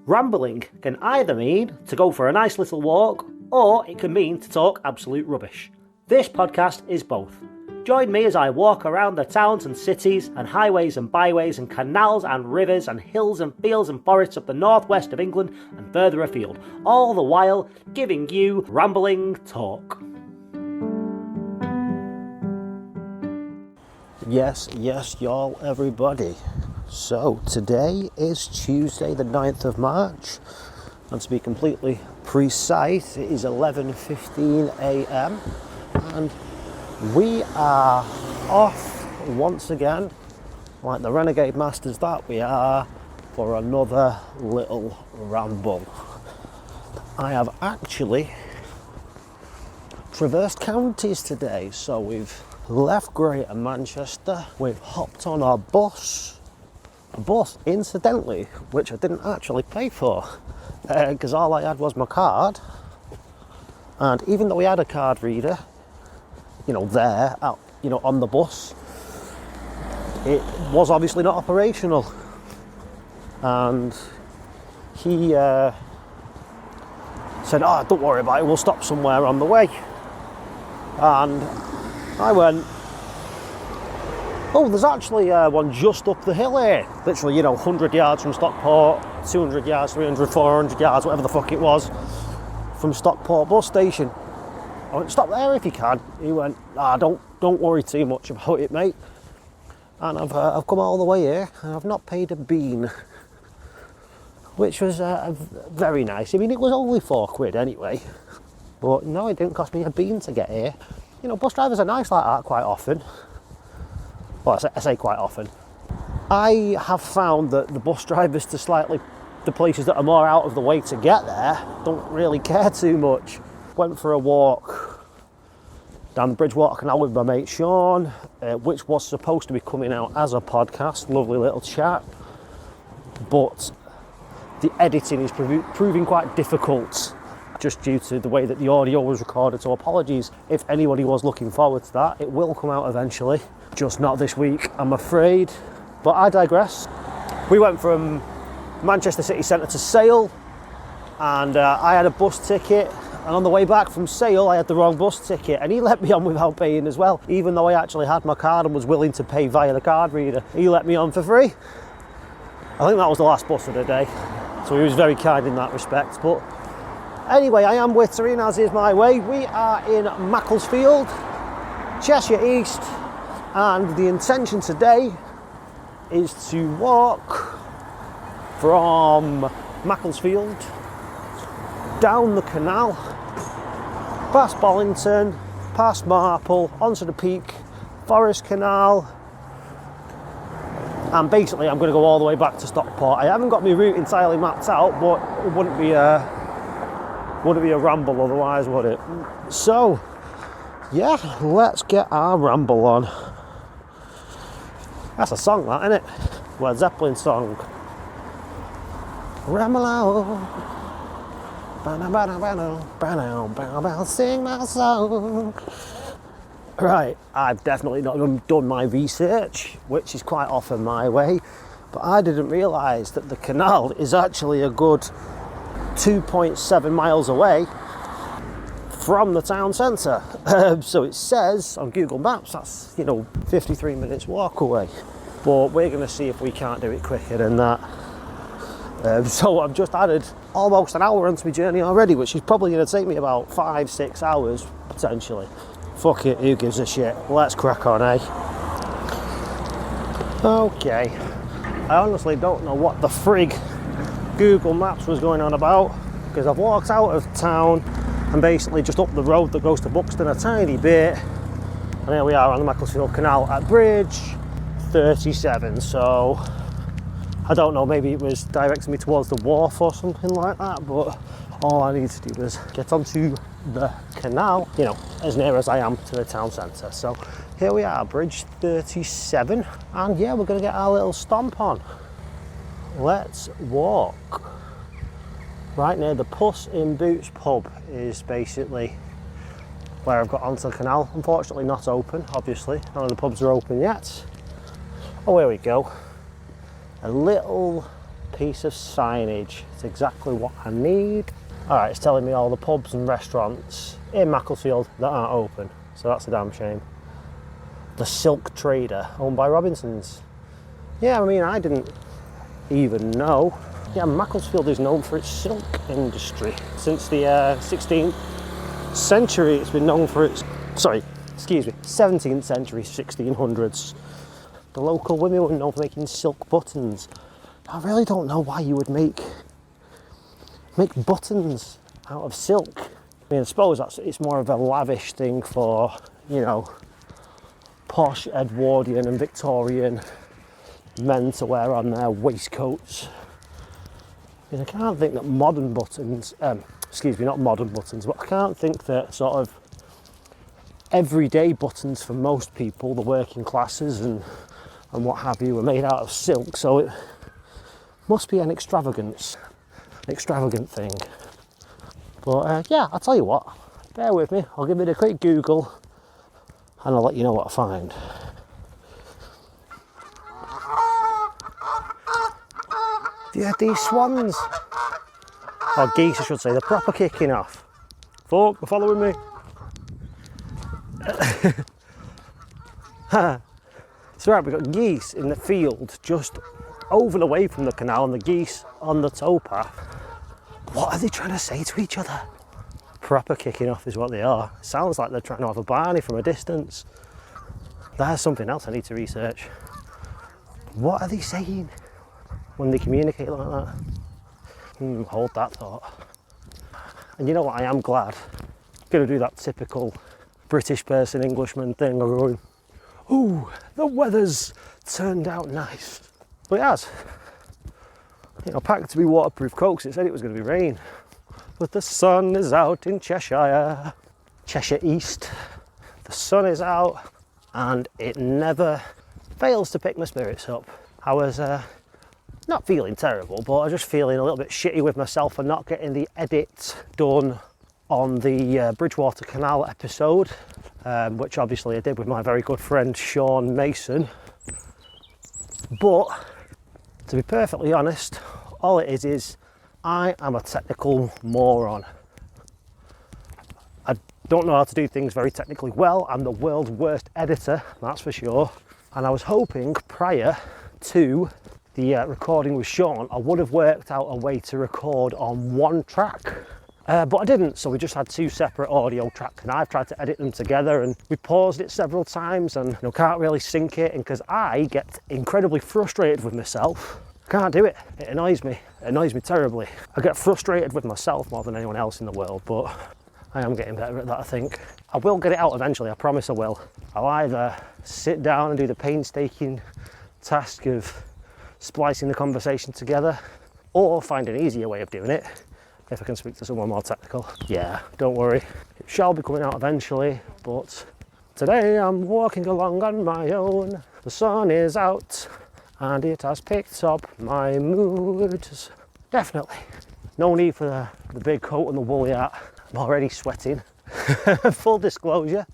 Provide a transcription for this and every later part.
Rambling can either mean to go for a nice little walk, or it can mean to talk absolute rubbish. This podcast is both. Join me as I walk around the towns and cities and highways and byways and canals and rivers and hills and fields and forests of the northwest of England and further afield, all the while giving you rambling talk. Yes, y'all, everybody. So today is Tuesday the 9th of March, and to be completely precise, it is 11:15 a.m. and we are off once again, like the renegade masters that we are, for another little ramble. I have actually traversed counties today, so we've left Greater Manchester, we've hopped on our bus, incidentally, which I didn't actually pay for, because all I had was my card, and even though we had a card reader, there, on the bus, it was obviously not operational. And he said, "Oh, don't worry about it, we'll stop somewhere on the way." And I went, "Oh, there's actually one just up the hill here, literally, 100 yards from Stockport, 200 yards, 300, 400 yards, whatever the fuck it was, from Stockport bus station." I went, "Stop there if you can." He went, don't worry too much about it, mate." And I've come all the way here and I've not paid a bean, which was very nice. I mean, it was only £4 anyway, but no, it didn't cost me a bean to get here. Bus drivers are nice like that quite often. Well, I say quite often. I have found that the bus drivers to the places that are more out of the way to get there don't really care too much. Went for a walk down the Bridgewater Canal with my mate Sean, which was supposed to be coming out as a podcast, lovely little chat, but the editing is proving quite difficult just due to the way that the audio was recorded, so apologies if anybody was looking forward to that. It will come out eventually, just not this week, I'm afraid, but I digress. We went from Manchester city centre to Sale, and I had a bus ticket, and on the way back from Sale I had the wrong bus ticket, and he let me on without paying as well, even though I actually had my card and was willing to pay via the card reader. He let me on for free. I think that was the last bus of the day, so he was very kind in that respect. But anyway, I am Wittering, as is my way. We are in Macclesfield, Cheshire East, and the intention today is to walk from Macclesfield down the canal, past Bollington, past Marple, onto the Peak, Forest Canal, and basically I'm going to go all the way back to Stockport. I haven't got my route entirely mapped out, but it wouldn't be a ramble otherwise, would it? So yeah, let's get our ramble on. That's a song, that, isn't it? Led Zeppelin song. Ramble on. Sing my song. Right, I've definitely not done my research, which is quite often my way, but I didn't realise that the canal is actually a good 2.7 miles away from the town centre. So it says on Google Maps that's 53 minutes walk away, but we're going to see if we can't do it quicker than that. So I've just added almost an hour onto my journey already, which is probably going to take me about 5-6 hours potentially. Fuck it, who gives a shit? Let's crack on, eh? Okay, I honestly don't know what the frig Google Maps was going on about, because I've walked out of town and basically just up the road that goes to Buxton a tiny bit, and here we are on the Macclesfield Canal at Bridge 37. So I don't know, maybe it was directing me towards the wharf or something like that, but all I need to do is get onto the canal, as near as I am to the town centre. So here we are, Bridge 37, and yeah, we're going to get our little stomp on. Let's walk. Right near the Puss in Boots pub is basically where I've got onto the canal. Unfortunately not open, obviously. None of the pubs are open yet. Oh, here we go. A little piece of signage. It's exactly what I need. All right, it's telling me all the pubs and restaurants in Macclesfield that aren't open, so that's a damn shame. The Silk Trader, owned by Robinsons. Yeah, I mean, I didn't even know. Yeah, Macclesfield is known for its silk industry. Since the 16th century, it's been known for its, 17th century, 1600s. The local women were known for making silk buttons. I really don't know why you would make buttons out of silk. I mean, I suppose it's more of a lavish thing for, you know, posh Edwardian and Victorian men to wear on their waistcoats. I mean, I can't think that modern buttons, not modern buttons, but I can't think that sort of everyday buttons for most people, the working classes and what have you, are made out of silk, so it must be an extravagant thing. But yeah, I'll tell you what, bear with me, I'll give it a quick Google and I'll let you know what I find. Yeah, these swans, or geese I should say, they're proper kicking off. Folk, they're following me. It's right, we've got geese in the field just over and away from the canal and the geese on the towpath. What are they trying to say to each other? Proper kicking off is what they are. Sounds like they're trying to have a barney from a distance. That's something else I need to research. What are they saying when they communicate like that? Hold that thought. And you know what, I am glad. I'm going to do that typical British person, Englishman thing of going, ooh, the weather's turned out nice. But it has. You know, packed to be waterproof coats, it said it was going to be rain. But the sun is out in Cheshire East. The sun is out and it never fails to pick my spirits up. I was not feeling terrible, but I was just feeling a little bit shitty with myself for not getting the edit done on the Bridgewater Canal episode, which obviously I did with my very good friend Sean Mason. But to be perfectly honest, all it is I am a technical moron. I don't know how to do things very technically well. I'm the world's worst editor, that's for sure. And I was hoping prior to the recording with Sean, I would have worked out a way to record on one track. But I didn't, so we just had two separate audio tracks and I've tried to edit them together and we paused it several times and can't really sync it, and because I get incredibly frustrated with myself, can't do it. It annoys me terribly. I get frustrated with myself more than anyone else in the world, but I am getting better at that, I think. I will get it out eventually, I promise I will. I'll either sit down and do the painstaking task of splicing the conversation together, or find an easier way of doing it if I can speak to someone more technical. Yeah, don't worry, it shall be coming out eventually, but today I'm walking along on my own. The sun is out and it has picked up my mood. Definitely no need for the big coat and the woolly hat. I'm already sweating. Full disclosure,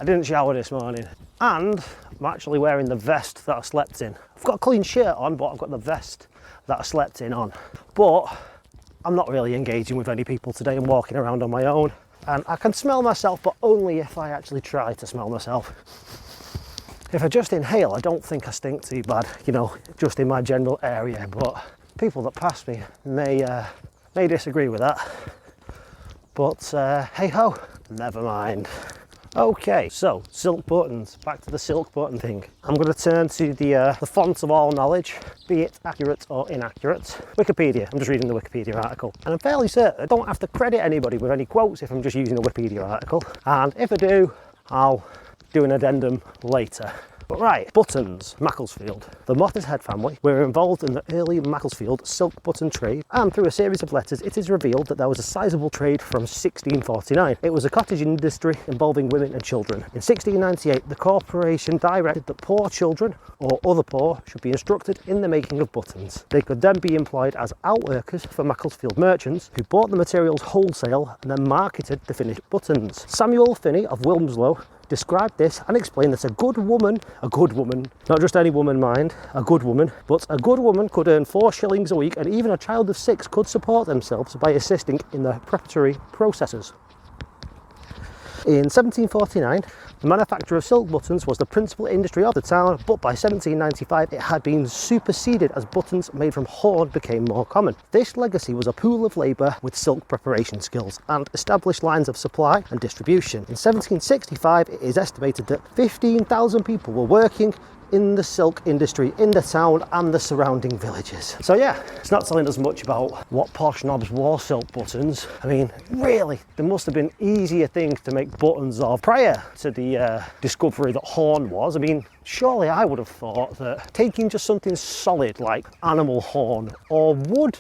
I didn't shower this morning and I'm actually wearing the vest that I slept in. I've got a clean shirt on, but I've got the vest that I slept in on. But I'm not really engaging with any people today. I'm walking around on my own and I can smell myself, but only if I actually try to smell myself. If I just inhale, I don't think I stink too bad, just in my general area, but people that pass me may disagree with that. But hey ho, never mind. Okay, so silk buttons, back to the silk button thing. I'm going to turn to the font of all knowledge, be it accurate or inaccurate. Wikipedia, I'm just reading the Wikipedia article. And I'm fairly certain I don't have to credit anybody with any quotes if I'm just using a Wikipedia article. And if I do, I'll do an addendum later. But right, buttons, Macclesfield. The Mottershead family were involved in the early Macclesfield silk button trade, and through a series of letters it is revealed that there was a sizable trade from 1649. It was a cottage industry involving women and children. In 1698 the corporation directed that poor children or other poor should be instructed in the making of buttons. They could then be employed as outworkers for Macclesfield merchants who bought the materials wholesale and then marketed the finished buttons. Samuel Finney of Wilmslow described this and explained that a good woman, not just any woman mind, a good woman, but a good woman could earn 4 shillings a week, and even a child of 6 could support themselves by assisting in the preparatory processes. In 1749, the manufacture of silk buttons was the principal industry of the town, but by 1795 it had been superseded as buttons made from horn became more common. This legacy was a pool of labour with silk preparation skills and established lines of supply and distribution. In 1765 it is estimated that 15,000 people were working in the silk industry in the town and the surrounding villages. So yeah, it's not telling us much about what posh knobs wore silk buttons. I mean, really, there must have been easier things to make buttons of prior to the discovery that horn was. I mean, surely I would have thought that taking just something solid like animal horn or wood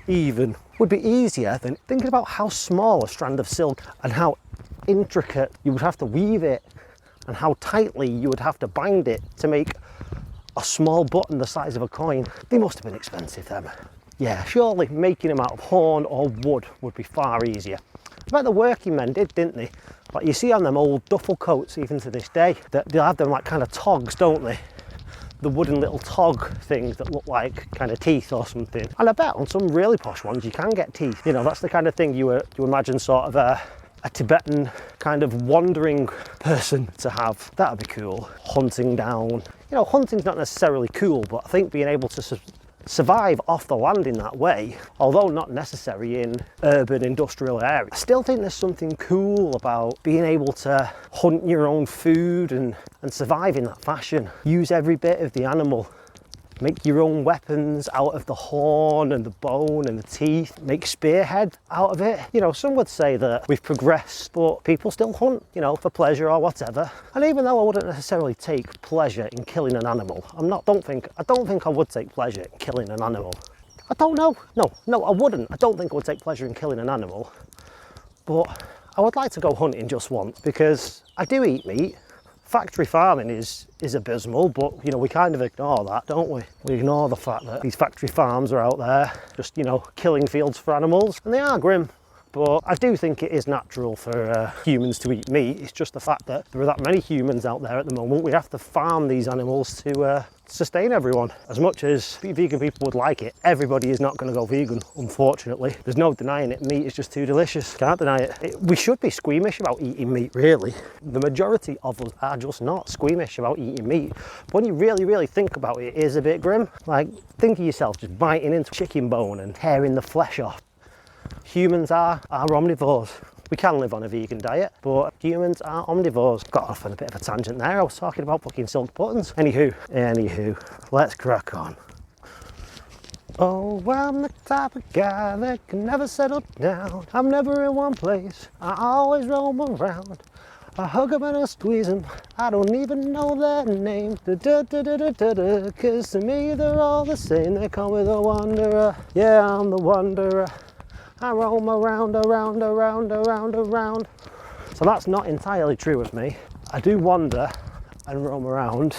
even would be easier than thinking about how small a strand of silk and how intricate you would have to weave it and how tightly you would have to bind it to make a small button the size of a coin. They must have been expensive, them. Yeah, surely making them out of horn or wood would be far easier. I bet the working men did, didn't they? Like you see on them old duffel coats even to this day, that they'll have them like kind of togs, don't they? The wooden little tog things that look like kind of teeth or something. And I bet on some really posh ones you can get teeth. You know, that's the kind of thing you imagine sort of a Tibetan kind of wandering person to have. That'd be cool. Hunting down. You know, hunting's not necessarily cool, but I think being able to survive off the land in that way, although not necessary in urban industrial areas, I still think there's something cool about being able to hunt your own food and survive in that fashion. Use every bit of the animal. Make your own weapons out of the horn and the bone and the teeth. Make spearhead out of it. You know, some would say that we've progressed, but people still hunt, you know, for pleasure or whatever. And even though I wouldn't necessarily take pleasure in killing an animal, I don't think I would take pleasure in killing an animal. I don't know. No, I wouldn't. I don't think I would take pleasure in killing an animal. But I would like to go hunting just once because I do eat meat. Factory farming is abysmal, but you know, we kind of ignore that, don't we? We ignore the fact that these factory farms are out there just, you know, killing fields for animals, and they are grim. But I do think it is natural for humans to eat meat. It's just the fact that there are that many humans out there at the moment. We have to farm these animals to sustain everyone. As much as vegan people would like it, everybody is not going to go vegan, unfortunately. There's no denying it. Meat is just too delicious. Can't deny it. We should be squeamish about eating meat, really. The majority of us are just not squeamish about eating meat. But when you really, really think about it, it is a bit grim. Like, think of yourself just biting into chicken bone and tearing the flesh off. Humans are omnivores. We can live on a vegan diet, but humans are omnivores. Got off on a bit of a tangent there. I was talking about fucking silk buttons. Anywho, let's crack on. Oh, I'm the type of guy that can never settle down. I'm never in one place. I always roam around. I hug them and I squeeze them. I don't even know their name. Cause to me they're all the same. They come with a wanderer. Yeah, I'm the wanderer. I roam around. So that's not entirely true of me. I do wander and roam around.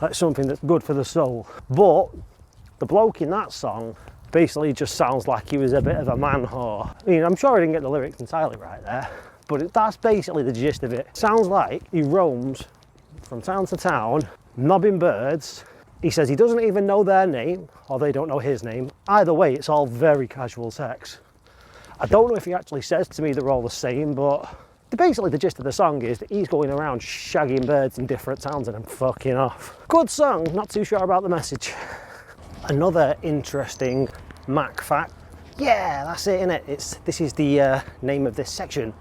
That's something that's good for the soul. But the bloke in that song basically just sounds like he was a bit of a man whore. I mean, I'm sure I didn't get the lyrics entirely right there, but that's basically the gist of it. Sounds like he roams from town to town, mobbing birds. He says he doesn't even know their name, or they don't know his name. Either way, it's all very casual sex. I don't know if he actually says to me they're all the same, but basically the gist of the song is that he's going around shagging birds in different towns and I'm fucking off. Good song, not too sure about the message. Another interesting Mac fact. Yeah, that's it, innit? This is the name of this section.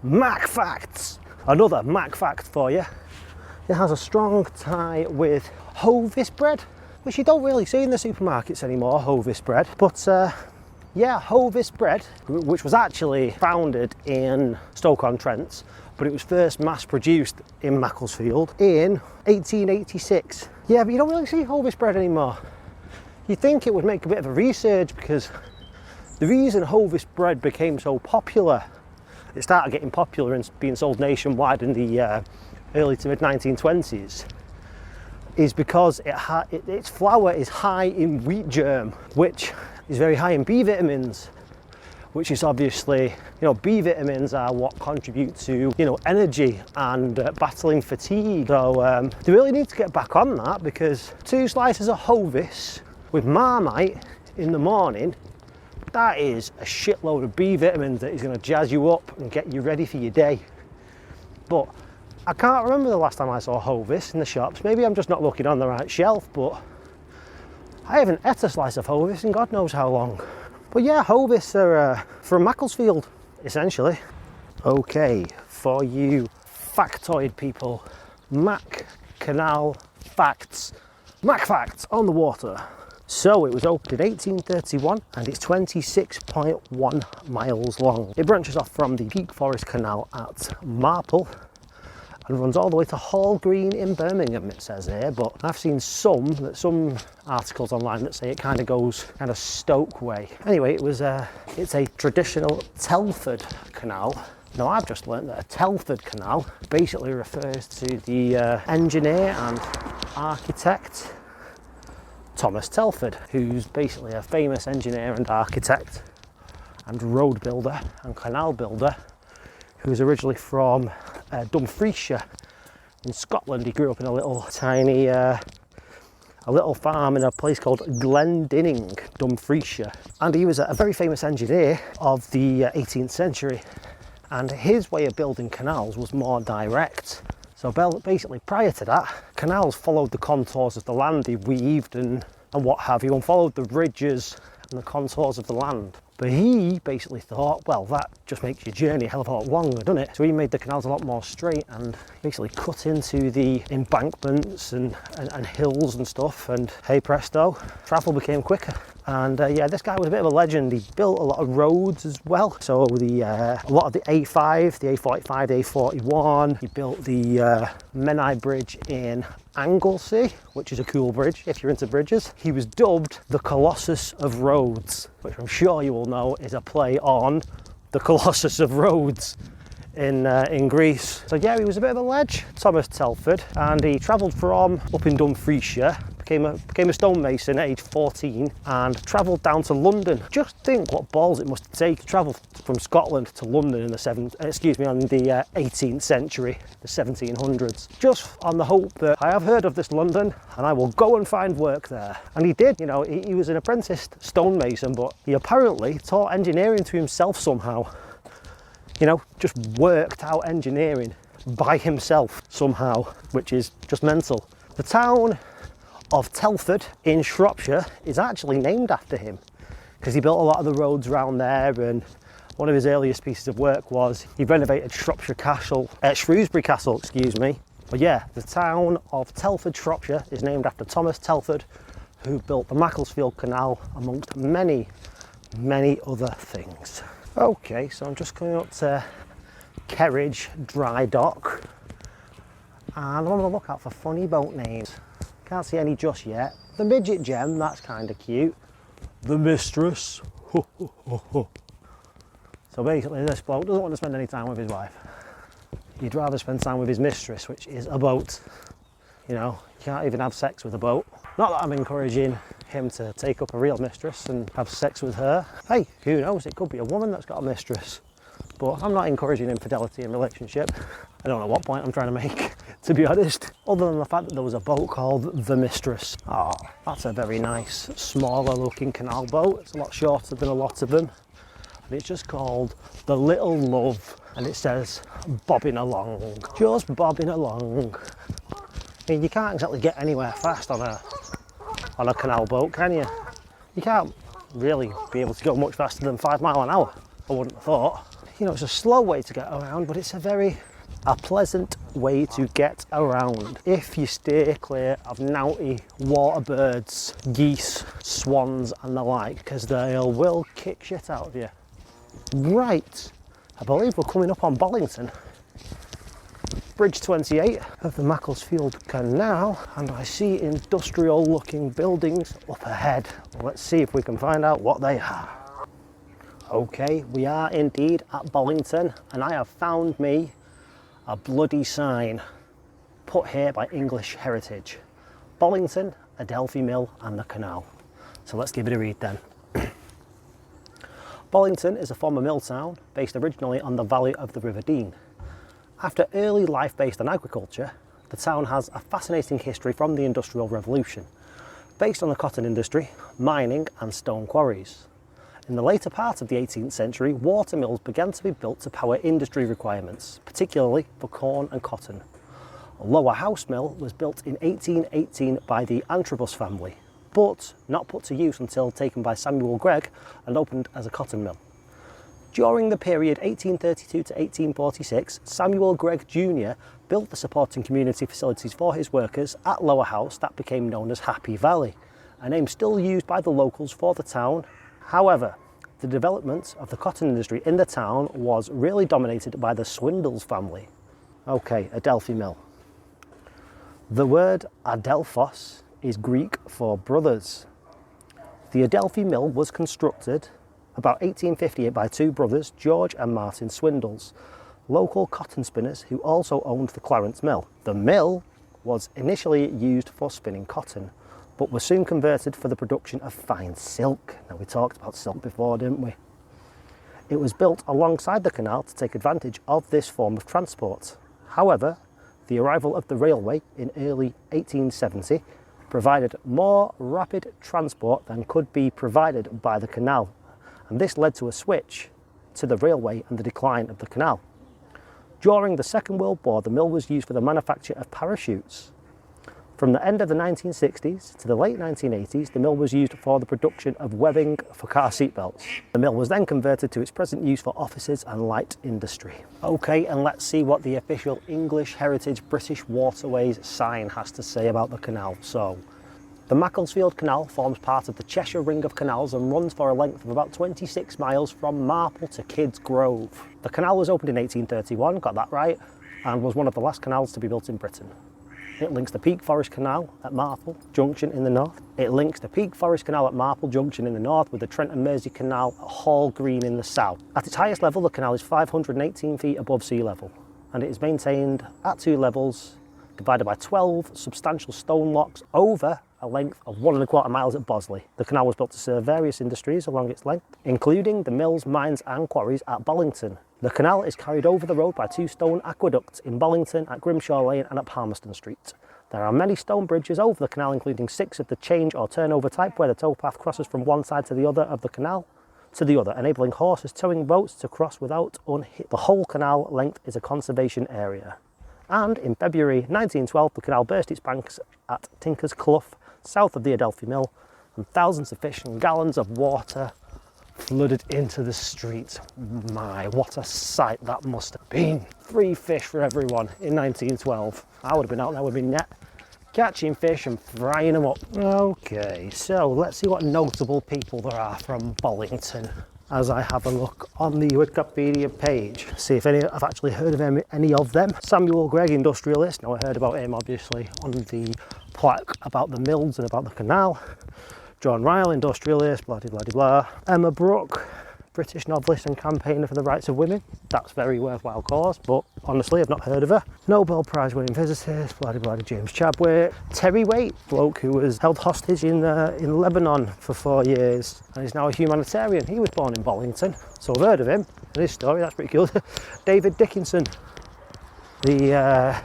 Mac facts. Another Mac fact for you. It has a strong tie with Hovis bread, which you don't really see in the supermarkets anymore, Hovis bread. But yeah, Hovis bread, which was actually founded in Stoke-on-Trent, but it was first mass produced in Macclesfield in 1886. Yeah, but you don't really see Hovis bread anymore. You'd think it would make a bit of a resurge because the reason Hovis bread became so popular, it started getting popular and being sold nationwide in the early to mid 1920s, is because its flour is high in wheat germ, which is very high in B vitamins, which is obviously, you know, B vitamins are what contribute to, you know, energy and battling fatigue. So they really need to get back on that, because 2 slices of Hovis with Marmite in the morning, that is a shitload of B vitamins that is going to jazz you up and get you ready for your day. But I can't remember the last time I saw Hovis in the shops. Maybe I'm just not looking on the right shelf, but I haven't ate a slice of Hovis in God knows how long. But yeah, Hovis are from Macclesfield, essentially. Okay, for you factoid people, Mac Canal facts. Mac facts on the water. So it was opened in 1831 and it's 26.1 miles long. It branches off from the Peak Forest Canal at Marple and runs all the way to Hall Green in Birmingham, it says here, but I've seen some articles online that say it kind of goes kind of Stoke way. Anyway, it's a traditional Telford Canal. Now I've just learned that a Telford Canal basically refers to the engineer and architect Thomas Telford, who's basically a famous engineer and architect and road builder and canal builder, who was originally from Dumfriesshire in Scotland. He grew up in a little tiny a little farm in a place called Glendinning, Dumfriesshire, and he was a very famous engineer of the 18th century, and his way of building canals was more direct. So basically, prior to that, canals followed the contours of the land. They weaved and what have you, and followed the ridges and the contours of the land. But he basically thought, well, that just makes your journey a hell of a lot longer, doesn't it? So he made the canals a lot more straight and basically cut into the embankments and hills and stuff, and hey presto, travel became quicker. And yeah, this guy was a bit of a legend. He built a lot of roads as well. So a lot of the A5, the A45, the A41. He built the Menai Bridge in Anglesey, which is a cool bridge if you're into bridges. He was dubbed the Colossus of Rhodes, which I'm sure you will know is a play on the Colossus of Rhodes in Greece. So yeah, he was a bit of a ledge, Thomas Telford, and he travelled from up in Dumfriesshire, became a stonemason at age 14 and travelled down to London. Just think what balls it must take to travel from Scotland to London in the 18th century, the 1700s, just on the hope that I have heard of this London and I will go and find work there. And he did. You know, he was an apprenticed stonemason, but he apparently taught engineering to himself somehow. You know, just worked out engineering by himself somehow, which is just mental. The town of Telford in Shropshire is actually named after him, because he built a lot of the roads around there, and one of his earliest pieces of work was he renovated Shrewsbury Castle, excuse me. But yeah, the town of Telford, Shropshire is named after Thomas Telford, who built the Macclesfield Canal, amongst many, many other things. Okay, so I'm just coming up to Kerridge Dry Dock, and I'm on the lookout for funny boat names. Can't see any just yet. The Midget Gem, that's kind of cute. The Mistress. So basically this bloke doesn't want to spend any time with his wife. He'd rather spend time with his mistress, which is a boat. You know, you can't even have sex with a boat. Not that I'm encouraging him to take up a real mistress and have sex with her. Hey, who knows, it could be a woman that's got a mistress. But I'm not encouraging infidelity in a relationship. I don't know what point I'm trying to make, to be honest, other than the fact that there was a boat called the Mistress. Oh, that's a very nice, smaller looking canal boat. It's a lot shorter than a lot of them. And it's just called the Little Love. And it says, bobbing along, just bobbing along. I mean, you can't exactly get anywhere fast on a canal boat, can you? You can't really be able to go much faster than 5 miles an hour, I wouldn't have thought. You know, it's a slow way to get around, but it's a pleasant way to get around if you steer clear of naughty water birds, geese, swans and the like, because they will kick shit out of you. Right, I believe we're coming up on Bollington. Bridge 28 of the Macclesfield Canal, and I see industrial looking buildings up ahead. Well, let's see if we can find out what they are. Okay, we are indeed at Bollington, and I have found me a bloody sign put here by English Heritage. Bollington, Adelphi Mill and the canal. So let's give it a read then. Bollington is a former mill town based originally on the valley of the River Dean. After early life based on agriculture, the town has a fascinating history from the Industrial Revolution, based on the cotton industry, mining and stone quarries. In the later part of the 18th century, water mills began to be built to power industry requirements, particularly for corn and cotton. A lower house mill was built in 1818 by the Antrobus family, but not put to use until taken by Samuel Gregg and opened as a cotton mill. During the period 1832 to 1846, Samuel Gregg Jr. built the supporting community facilities for his workers at Lower House that became known as Happy Valley, a name still used by the locals for the town. However, the development of the cotton industry in the town was really dominated by the Swindles family. Okay, Adelphi Mill. The word Adelphos is Greek for brothers. The Adelphi Mill was constructed about 1858 by two brothers, George and Martin Swindles, local cotton spinners who also owned the Clarence Mill. The mill was initially used for spinning cotton, but was soon converted for the production of fine silk. Now, we talked about silk before, didn't we? It was built alongside the canal to take advantage of this form of transport. However, the arrival of the railway in early 1870 provided more rapid transport than could be provided by the canal, and this led to a switch to the railway and the decline of the canal. During the Second World War, the mill was used for the manufacture of parachutes. From the end of the 1960s to the late 1980s, the mill was used for the production of webbing for car seatbelts. The mill was then converted to its present use for offices and light industry. Okay, and let's see what the official English Heritage British Waterways sign has to say about the canal. So, the Macclesfield Canal forms part of the Cheshire Ring of Canals and runs for a length of about 26 miles from Marple to Kidd's Grove. The canal was opened in 1831, got that right, and was one of the last canals to be built in Britain. It links the Peak Forest Canal at Marple Junction in the north. It links the Peak Forest Canal at Marple Junction in the north with the Trent and Mersey Canal at Hall Green in the south. At its highest level, the canal is 518 feet above sea level, and it is maintained at two levels, divided by 12 substantial stone locks over a length of 1¼ miles at Bosley. The canal was built to serve various industries along its length, including the mills, mines and quarries at Bollington. The canal is carried over the road by two stone aqueducts in Bollington, at Grimshaw Lane and at Palmerston Street. There are many stone bridges over the canal, including 6 of the change or turnover type, where the towpath crosses from one side to the other of the canal to the other, enabling horses towing boats to cross without unhit. The whole canal length is a conservation area. And in February 1912, the canal burst its banks at Tinker's Clough, south of the Adelphi Mill, and thousands of fish and gallons of water flooded into the street. My, what a sight that must have been. 3 fish for everyone in 1912. I would have been out there with my net, catching fish and frying them up. Okay, so let's see what notable people there are from Bollington as I have a look on the Wikipedia page. See if I've actually heard of any of them. Samuel Gregg, industrialist. Now, I heard about him obviously on the plaque about the mills and about the canal. John Ryle, industrialist, blah blah blah blah. Emma Brooke, British novelist and campaigner for the rights of women. That's a very worthwhile cause, but honestly I've not heard of her. Nobel Prize winning physicist, blah blah blah. James Chadwick. Terry Waite, bloke who was held hostage in Lebanon for 4 years and is now a humanitarian. He was born in Bollington, so I've heard of him and his story. That's pretty cool. David Dickinson, the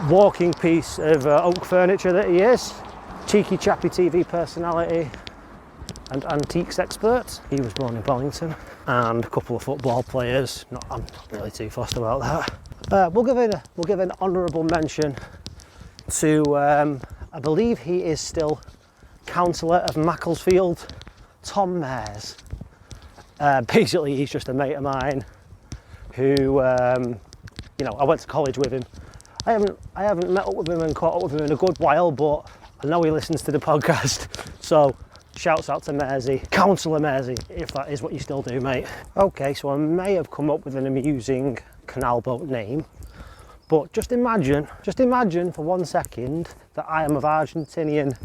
walking piece of oak furniture that he is. Cheeky chappy TV personality and antiques expert. He was born in Bollington. And a couple of football players. I'm not really too fussed about that. We'll give an honourable mention to I believe he is still councillor of Macclesfield, Tom Mares. Basically, he's just a mate of mine who you know, I went to college with him. I haven't met up with him and caught up with him in a good while, but I know he listens to the podcast, so shouts out to Mersey, Councillor Mersey, if that is what you still do, mate. Okay, so I may have come up with an amusing canal boat name, but just imagine for 1 second that I am of Argentinian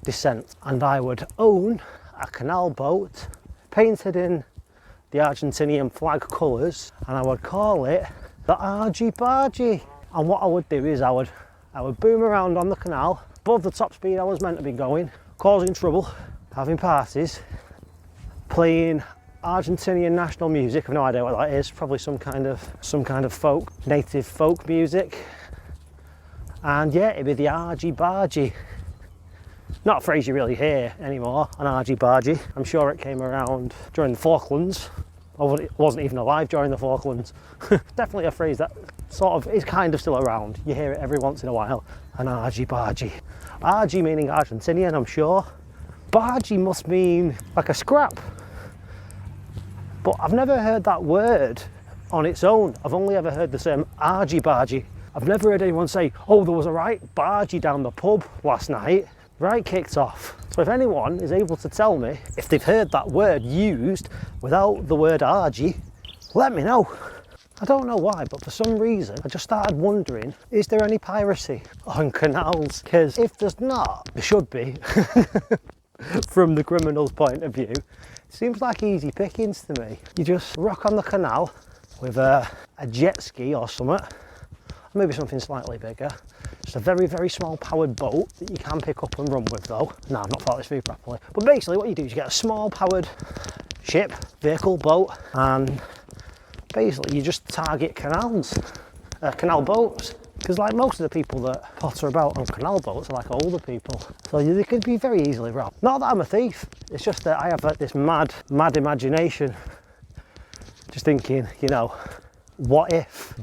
descent and I would own a canal boat painted in the Argentinian flag colours, and I would call it the Argy Bargy. And what I would do is I would boom around on the canal above the top speed I was meant to be going, causing trouble, having parties, playing Argentinian national music. I've no idea what that is. Probably some kind of folk, native folk music. And yeah, it'd be the argy bargy. Not a phrase you really hear anymore, an argy bargy. I'm sure it came around during the Falklands. I wasn't even alive during the Falklands. Definitely a phrase that sort of is kind of still around. You hear it every once in a while, an argy bargy. Argy meaning Argentinian, I'm sure. Bargy must mean like a scrap. But I've never heard that word on its own. I've only ever heard the term argy bargy. I've never heard anyone say, oh, there was a right bargy down the pub last night. Right kicked off. So if anyone is able to tell me if they've heard that word used without the word argy, let me know. I don't know why, but for some reason I just started wondering, is there any piracy on canals? Because if there's not, there should be. From the criminal's point of view, it seems like easy pickings to me. You just rock on the canal with a jet ski or something, maybe something slightly bigger. It's a very, very small powered boat that you can pick up and run with though. No, I've not thought this through properly. But basically what you do is you get a small powered ship, vehicle, boat, and basically you just target canals, canal boats. Because like most of the people that potter about on canal boats are like older people. So they could be very easily robbed. Not that I'm a thief, it's just that I have like this mad imagination. Just thinking, you know, what if?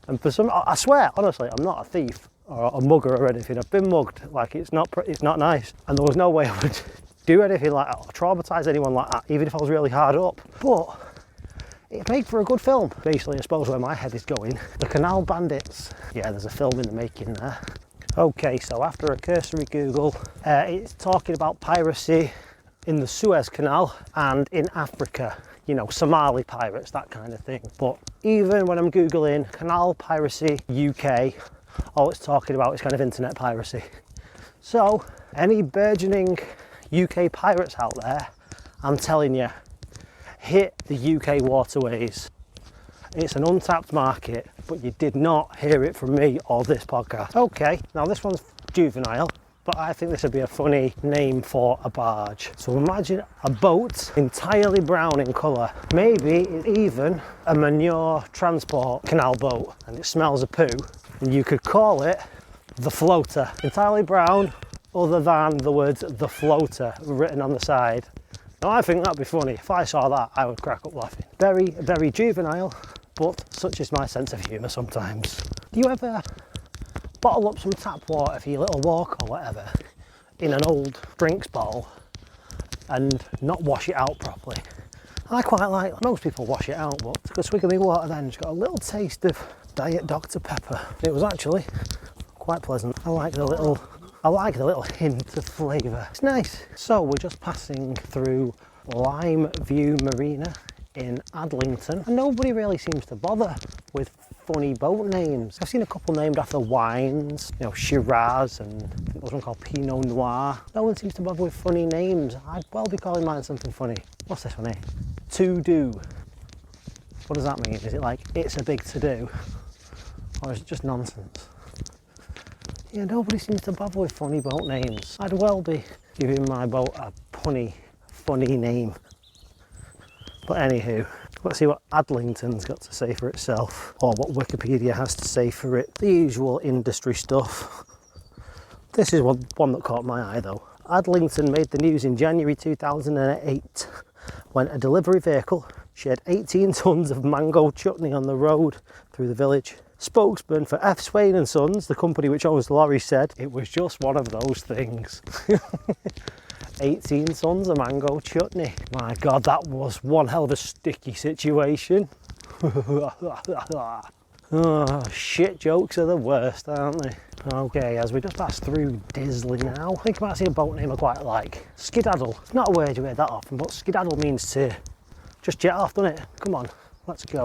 And for some, I swear, honestly, I'm not a thief or a mugger or anything. I've been mugged, like it's not nice. And there was no way I would do anything like that or traumatise anyone like that, even if I was really hard up. But it made for a good film. Basically, I suppose where my head is going, the Canal Bandits. Yeah, there's a film in the making there. Okay, so after a cursory Google, it's talking about piracy in the Suez Canal and in Africa. You know, Somali pirates, that kind of thing. But even when I'm Googling canal piracy UK, all it's talking about is kind of internet piracy. So, any burgeoning UK pirates out there, I'm telling you, hit the UK waterways. It's an untapped market, but you did not hear it from me or this podcast. Okay, now this one's juvenile, but I think this would be a funny name for a barge. So imagine a boat entirely brown in colour. Maybe it's even a manure transport canal boat and it smells of poo. And you could call it the floater. Entirely brown, other than the words the floater written on the side. Now I think that'd be funny. If I saw that, I would crack up laughing. Very, very juvenile, but such is my sense of humour sometimes. Do you ever bottle up some tap water for your little walk or whatever in an old drinks bottle and not wash it out properly? I quite like, most people wash it out, but took a swig of my water then, it's got a little taste of Diet Dr Pepper. It was actually quite pleasant. I like the little hint of flavour. It's nice. So we're just passing through Lime View Marina in Adlington, and nobody really seems to bother with funny boat names. I've seen a couple named after wines, you know, Shires, and I think there was one called Pinot Noir. No one seems to bother with funny names. I'd well be calling mine something funny. What's this one here? To do. What does that mean? Is it like it's a big to do, or is it just nonsense? Yeah, nobody seems to bother with funny boat names. I'd well be giving my boat a punny, funny name. But anywho, let's see what Adlington's got to say for itself, or what Wikipedia has to say for it. The usual industry stuff. This is one that caught my eye though. Adlington made the news in January 2008 when a delivery vehicle shared 18 tonnes of mango chutney on the road through the village. Spokesman for F. Swain and Sons, the company which owns the lorry, said it was just one of those things. 18 tons of mango chutney. My God, that was one hell of a sticky situation. Oh, shit jokes are the worst, aren't they? Okay, as we just pass through Disley now, I think I might see a boat name I quite like. Skedaddle. It's not a word you hear that often, but skedaddle means to just jet off, doesn't it? Come on, let's go.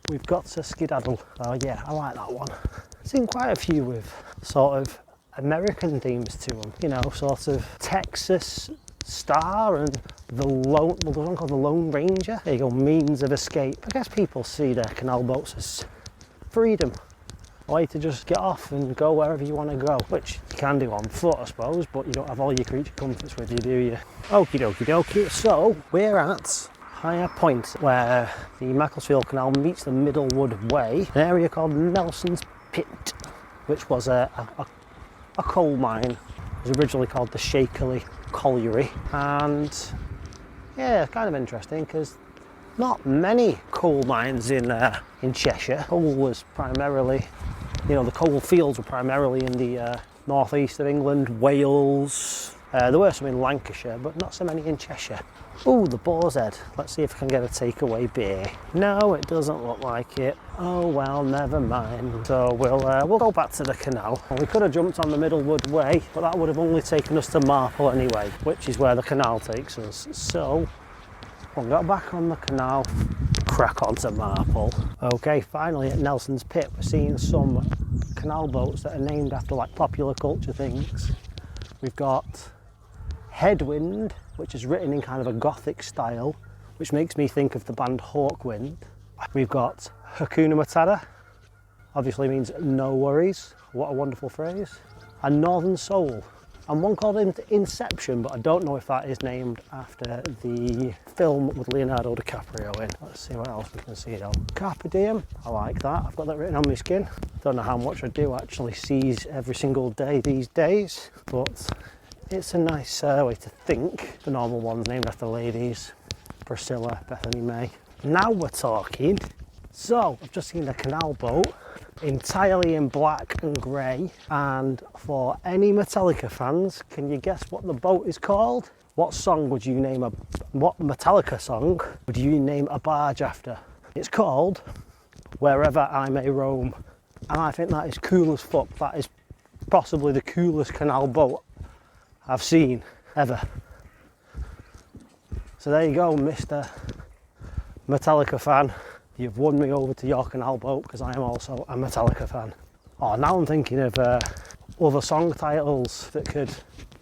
We've got to skedaddle. Oh yeah, I like that one. I've seen quite a few with sort of American themes to them, you know, sort of Texas Star and the Lone, well, there's one called the Lone Ranger. There you go, means of escape. I guess people see their canal boats as freedom. a way to just get off and go wherever you want to go, which you can do on foot, I suppose, but you don't have all your creature comforts with you, do you? Okie dokie dokie. So we're at higher point where the Macclesfield Canal meets the Middlewood Way, an area called Nelson's Pit, which was a coal mine. It was originally called the Shakerley Colliery, and yeah, kind of interesting because not many coal mines in Cheshire. Coal was primarily, you know, the coal fields were primarily in the northeast of England, Wales. There were some in Lancashire, but not so many in Cheshire. Oh, the Boar's Head. Let's see if I can get a takeaway beer. No, it doesn't look like it. Oh well, never mind. So we'll go back to the canal. We could have jumped on the Middlewood Way, but that would have only taken us to Marple anyway, which is where the canal takes us. So we'll go back on the canal, crack on to Marple. Okay, finally at Nelson's Pit, we're seeing some canal boats that are named after like popular culture things. We've got Headwind, which is written in kind of a gothic style, which makes me think of the band Hawkwind. We've got Hakuna Matata, obviously means no worries, what a wonderful phrase. And Northern Soul, and one called Inception, but I don't know if that is named after the film with Leonardo DiCaprio in. Let's see what else we can see though. Carpe Diem, I like that, I've got that written on my skin. Don't know how much I do actually seize every single day these days, but it's a nice way to think. The normal ones named after ladies, Priscilla, Bethany May. Now we're talking. So I've just seen a canal boat entirely in black and grey, and for any Metallica fans, can you guess what the boat is called? What Metallica song would you name a barge after? It's called Wherever I May Roam, and I think that is cool as fuck. That is possibly the coolest canal boat I've seen ever. So there you go, Mr. Metallica fan. You've won me over to your canal boat because I am also a Metallica fan. Oh, now I'm thinking of other song titles that could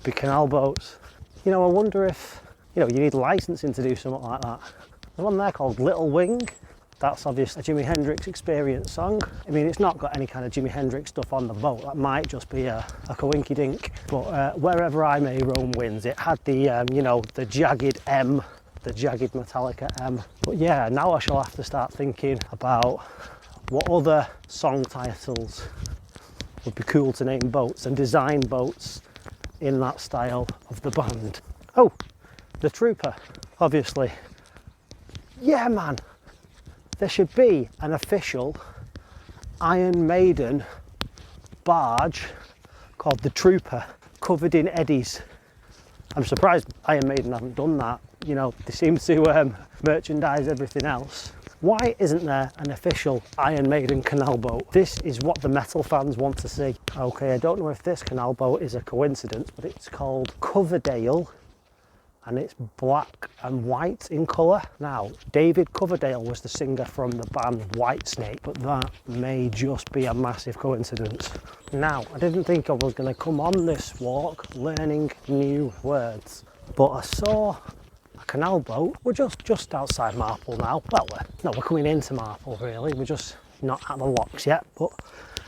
be canal boats. You know, I wonder if, you know, you need licensing to do something like that. There's one there called Little Wing. That's obviously a Jimi Hendrix Experience song. I mean, it's not got any kind of Jimi Hendrix stuff on the boat. That might just be a coinky dink. But Wherever I May Roam wins. It had the, you know, the jagged M, the jagged Metallica M. But yeah, now I shall have to start thinking about what other song titles would be cool to name boats and design boats in that style of the band. Oh, the Trooper, obviously. Yeah, man. There should be an official Iron Maiden barge called the Trooper, covered in eddies. I'm surprised Iron Maiden haven't done that. You know, they seem to merchandise everything else. Why isn't there an official Iron Maiden canal boat? This is what the metal fans want to see. Okay, I don't know if this canal boat is a coincidence, but it's called Coverdale, and it's black and white in colour. Now, David Coverdale was the singer from the band Whitesnake, but that may just be a massive coincidence. Now, I didn't think I was going to come on this walk learning new words, but I saw a canal boat. We're just outside Marple now. Well, we're coming into Marple really. We're just not at the locks yet, but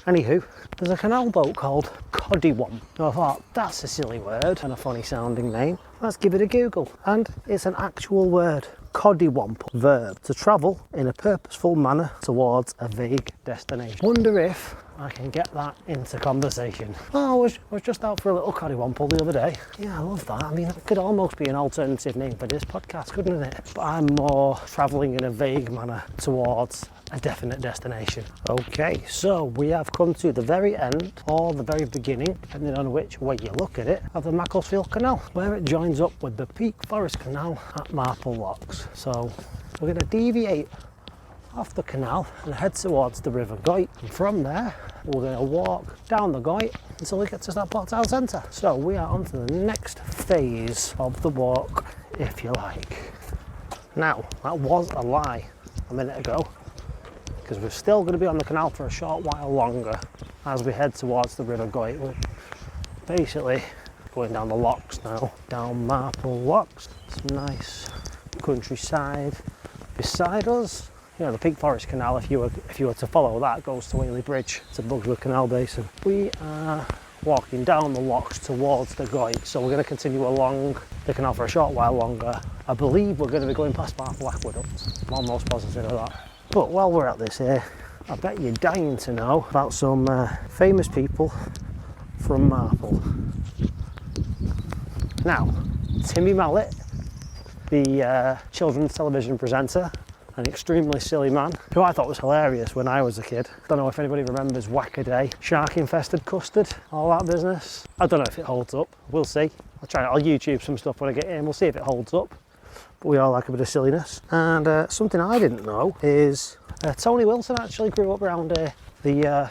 anywho, there's a canal boat called Coddywomp. I thought, that's a silly word and a funny sounding name. Let's give it a Google. And it's an actual word. Coddywomp, verb, to travel in a purposeful manner towards a vague destination. Wonder if I can get that into conversation. Oh, I was just out for a little coddywomple the other day. Yeah, I love that. I mean, it could almost be an alternative name for this podcast, couldn't it? But I'm more travelling in a vague manner towards a definite destination. Okay, so we have come to the very end, or the very beginning, depending on which way you look at it, of the Macclesfield Canal, where it joins up with the Peak Forest Canal at Marple Locks. So we're going to deviate off the canal and head towards the River Goyt, and from there we're going to walk down the Goyt until we get to Stockport town centre. So we are on to the next phase of the walk, if you like. Now, that was a lie a minute ago, because we're still going to be on the canal for a short while longer as we head towards the River Goyt. We're basically going down the locks now, down Marple Locks. Some nice countryside beside us. You know, the Peak Forest Canal, if you were to follow that, goes to Whaley Bridge. It's a Bugswood Canal basin. We are walking down the locks towards the Goyt, so we're going to continue along the canal for a short while longer. I believe we're going to be going past Marple Aqueduct. I'm almost positive of that. But while we're at this here, I bet you're dying to know about some famous people from Marple. Now, Timmy Mallet, the children's television presenter, an extremely silly man, who I thought was hilarious when I was a kid. Don't know if anybody remembers Whack-A-Day, shark-infested custard, all that business. I don't know if it holds up, we'll see. I'll YouTube some stuff when I get in, we'll see if it holds up. But we all like a bit of silliness. And something I didn't know is Tony Wilson actually grew up around here. The,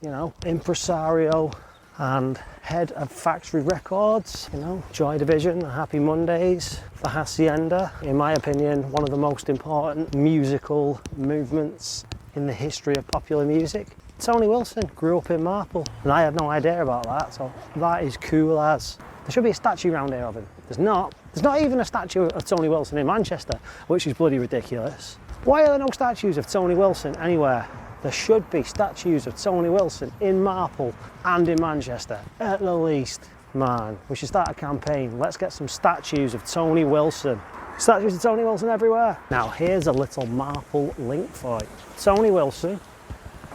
you know, impresario and head of Factory Records, you know, Joy Division, Happy Mondays, the Hacienda. In my opinion, one of the most important musical movements in the history of popular music. Tony Wilson grew up in Marple, and I had no idea about that, so that is cool as. There should be a statue around here of him. There's not. There's not even a statue of Tony Wilson in Manchester, which is bloody ridiculous. Why are there no statues of Tony Wilson anywhere? There should be statues of Tony Wilson in Marple and in Manchester, at the least. Man, we should start a campaign. Let's get some statues of Tony Wilson. Statues of Tony Wilson everywhere. Now, here's a little Marple link for you. Tony Wilson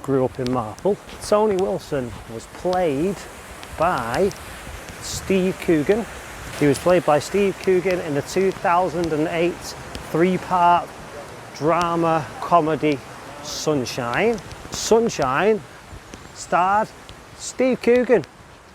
grew up in Marple. Tony Wilson was played by Steve Coogan. He was played by Steve Coogan in the 2008 three-part drama comedy Sunshine. Sunshine starred Steve Coogan.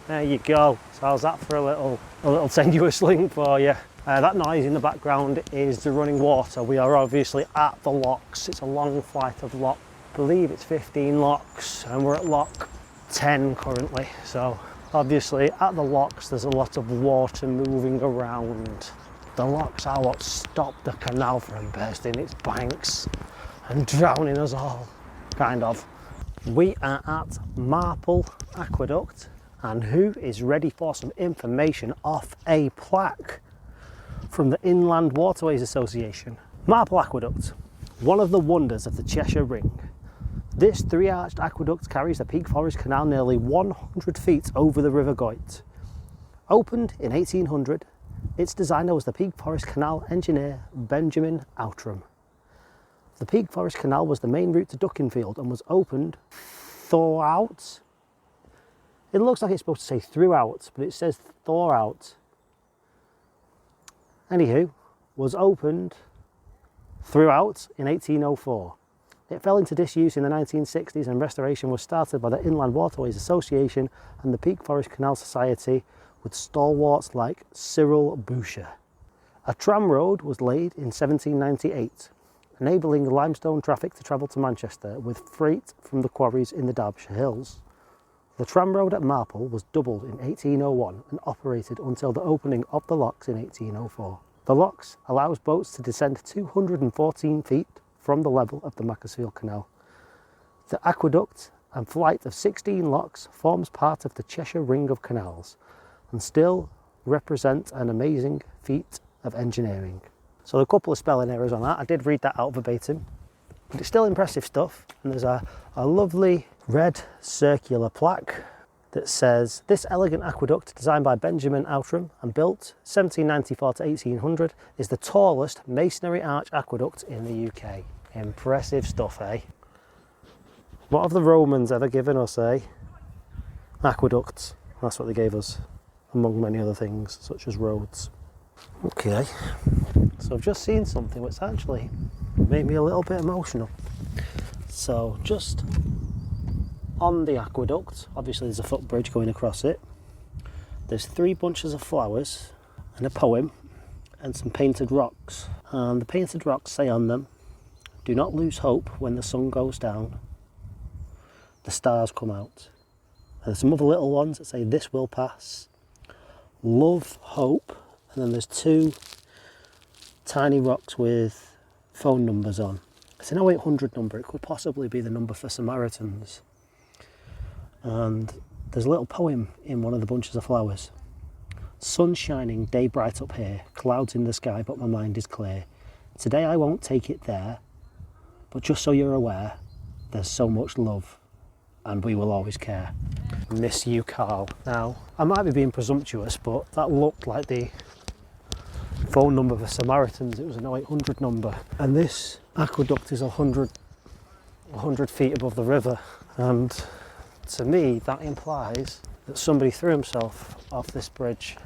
There you go. So how's that for a little tenuous link for you? That noise in the background is the running water. We are obviously at the locks. It's a long flight of locks. I believe it's 15 locks, and we're at lock 10 currently. So obviously at the locks there's a lot of water moving around. The locks are what stopped the canal from bursting its banks and drowning us all, kind of. We are at Marple Aqueduct, and who is ready for some information off a plaque from the Inland Waterways Association? Marple Aqueduct, one of the wonders of the Cheshire Ring. This three-arched aqueduct carries the Peak Forest Canal nearly 100 feet over the River Goyt. Opened in 1800, its designer was the Peak Forest Canal engineer Benjamin Outram. The Peak Forest Canal was the main route to Dickinson and was opened throughout. It looks like it's supposed to say throughout, but it says throughout. Anywho, was opened throughout in 1804. It fell into disuse in the 1960s, and restoration was started by the Inland Waterways Association and the Peak Forest Canal Society with stalwarts like Cyril Boucher. A tram road was laid in 1798. Enabling limestone traffic to travel to Manchester with freight from the quarries in the Derbyshire Hills. The tram road at Marple was doubled in 1801 and operated until the opening of the locks in 1804. The locks allows boats to descend 214 feet from the level of the Macclesfield Canal. The aqueduct and flight of 16 locks forms part of the Cheshire Ring of Canals and still represent an amazing feat of engineering. So a couple of spelling errors on that. I did read that out verbatim, but it's still impressive stuff. And there's a lovely red circular plaque that says, "This elegant aqueduct, designed by Benjamin Outram and built 1794 to 1800, is the tallest masonry arch aqueduct in the UK." Impressive stuff, eh? What have the Romans ever given us, eh? Aqueducts. That's what they gave us, among many other things, such as roads. Okay, so I've just seen something which actually made me a little bit emotional. So just on the aqueduct, obviously there's a footbridge going across it. There's 3 bunches of flowers and a poem and some painted rocks. And the painted rocks say on them, "Do not lose hope when the sun goes down. The stars come out." And there's some other little ones that say, "This will pass. Love, hope." And then there's 2 tiny rocks with phone numbers on. It's an 0800 number. It could possibly be the number for Samaritans. And there's a little poem in one of the bunches of flowers. "Sun shining, day bright up here, clouds in the sky, but my mind is clear. Today I won't take it there. But just so you're aware, there's so much love and we will always care. Miss you, Carl. Now, I might be being presumptuous, but that looked like the phone number for Samaritans. It was an 0800 number. And this aqueduct is 100 feet above the river. And to me, that implies that somebody threw himself off this bridge,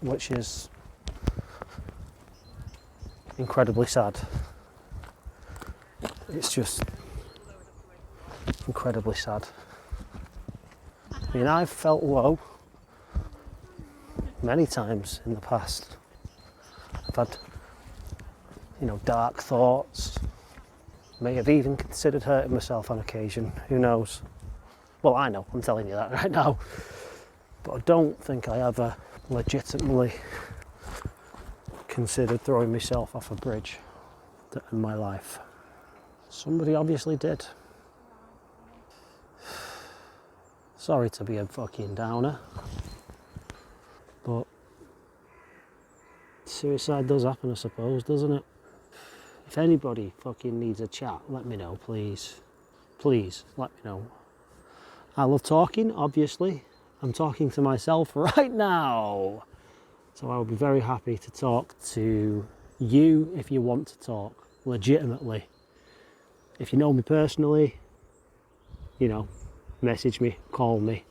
which is incredibly sad. It's just incredibly sad. I mean, I've felt low many times in the past. I've had, dark thoughts. May have even considered hurting myself on occasion. Who knows? Well, I know, I'm telling you that right now. But I don't think I ever legitimately considered throwing myself off a bridge to end my life. Somebody obviously did. Sorry to be a fucking downer, but suicide does happen, I suppose, doesn't it? If anybody fucking needs a chat, let me know, please. Please, let me know. I love talking, obviously. I'm talking to myself right now. So I would be very happy to talk to you if you want to talk, legitimately. If you know me personally, message me, call me.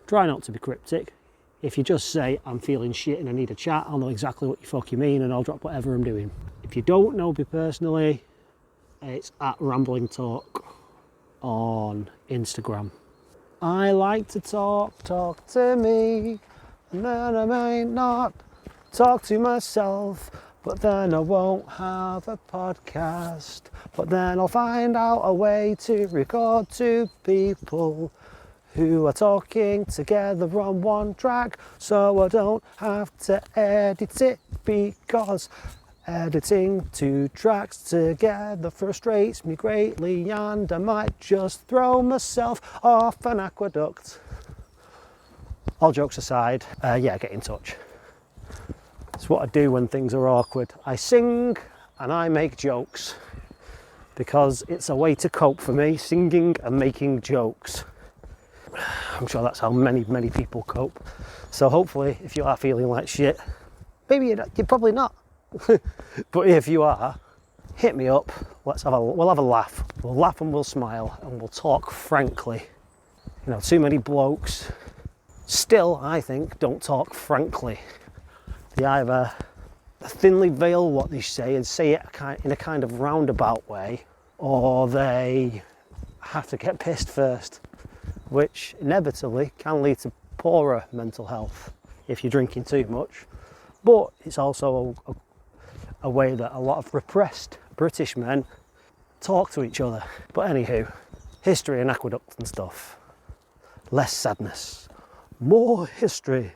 Try not to be cryptic. If you just say, I'm feeling shit and I need a chat, I'll know exactly what you fucking mean and I'll drop whatever I'm doing. If you don't know me personally, it's at Rambling Talk on Instagram. I like to talk to me, and then I may not talk to myself, but then I won't have a podcast, but then I'll find out a way to record to people who are talking together on one track, so I don't have to edit it, because editing two tracks together frustrates me greatly, and I might just throw myself off an aqueduct. All jokes aside, get in touch. It's what I do when things are awkward. I sing and I make jokes, because it's a way to cope for me, singing and making jokes. I'm sure that's how many people cope. So hopefully, if you are feeling like shit, maybe you're probably not. But if you are, hit me up. We'll have a laugh. We'll laugh and we'll smile and we'll talk frankly. Too many blokes still, I think, don't talk frankly. They either thinly veil what they say and say it in a kind of roundabout way, or they have to get pissed first, which inevitably can lead to poorer mental health if you're drinking too much. But it's also a way that a lot of repressed British men talk to each other. But anywho, history and aqueducts and stuff. Less sadness, more history.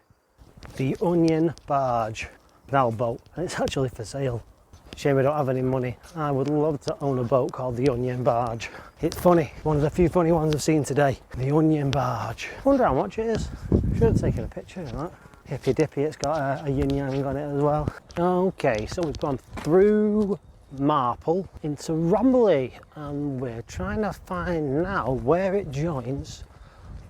The Onion Barge, canal boat, and it's actually for sale. Shame I don't have any money. I would love to own a boat called the Onion Barge. It's funny, one of the few funny ones I've seen today. The Onion Barge. Wonder how much it is. Should have taken a picture of that. Hippy dippy, it's got a yin yang on it as well. Okay, so we've gone through Marple into Romiley, and we're trying to find now where it joins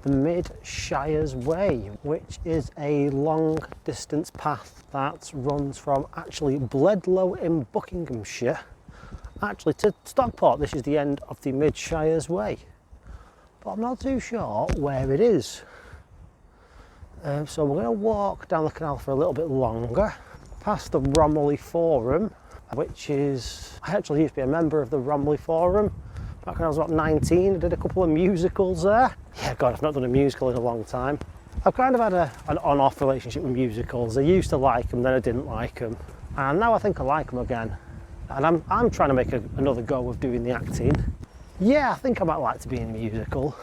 the Mid-Shires Way, which is a long distance path that runs from actually Bledlow in Buckinghamshire actually to Stockport. This is the end of the Mid-Shires Way, but I'm not too sure where it is. So we're going to walk down the canal for a little bit longer, past the Romiley Forum, which is, I actually used to be a member of the Romiley Forum back when I was about 19. I did a couple of musicals there. Yeah, God, I've not done a musical in a long time. I've kind of had an on-off relationship with musicals. I used to like them, then I didn't like them, and now I think I like them again. And I'm trying to make another go of doing the acting. Yeah, I think I might like to be in a musical.